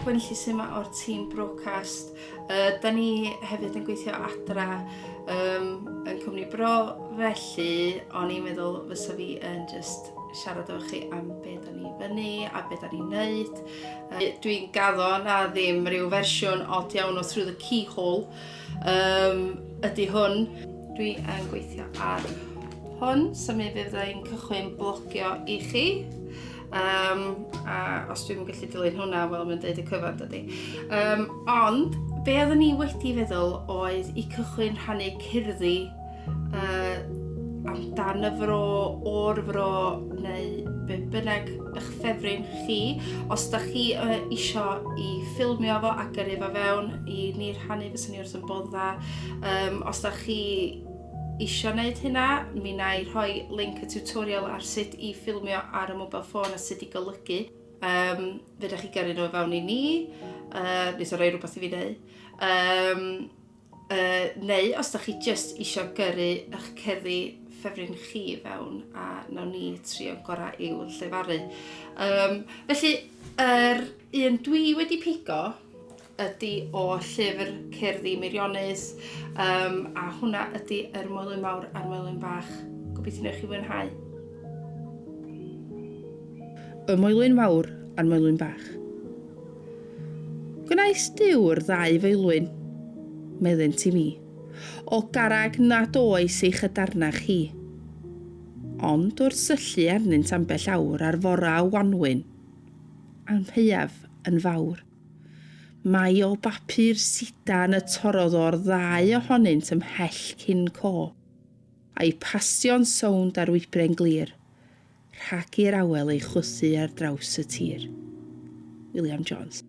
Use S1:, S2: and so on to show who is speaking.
S1: Gwenllys yma o'r tîm Brocast. Da ni hefyd yn gweithio adra yn cwmni Bro, felly o'n i'n meddwl fysa fi yn just siarad efo chi am be da ni fyny a be da ni'n neud. Dwi'n gaddo na ddim rhyw fersiwn od iawn o Through the Keyhole ydy hwn. Dwi yn gweithio ar hwn, so mi fydd yn cychwyn blogio i chi. A os dwi'n gallu dilyn hwnna, wel, mae'n deud y cyfan dydi. Ond, be oeddwn ni wedi feddwl oedd i cychwyn rhannu cerddi amdan y fro, o'r fro, neu be bynnag eich ffefryn chi. Os da chi isio i ffilmio fo a gyrru fo fewn i ni rhannu, fysa ni wrth yn bodd dda. Os da chi isio wneud hynna, mi na i rhoi link y tutorial ar sut i ffilmio ar y mobile phone a sut i golygu. Fydech chi gyrru nhw fewn i ni, neu so rhoi rhywbeth i fi wneud. Neu os da chi just isio gyrru eich cerddi ffefryn chi fewn a nawn ni trio gorau i'w llefaru. Felly, yr un dwi wedi pigo ydy o llyfr cerddi Meirionnydd, a hwnna ydy Yr Moelwyn Mawr a'r Moelwyn Bach. Gobeithio wnewch chi fwynhau. Y Moelwyn Mawr a'r Moelwyn Bach. Gwnaes dyw'r ddau feilwyn, meddynt i mi, o garag nad oes eich adarnach chi. Ond wrth syllu arnynt ambell awr ar fora o wanwyn, a'n mheuaf yn fawr. Mae o bapur sidan y torodd o'r ddau ohonynt ymhell cyn co, a'i pasio'n sownd ar wybren glir, rhag i'r awel ei chwythu ar draws y tir. William Jones.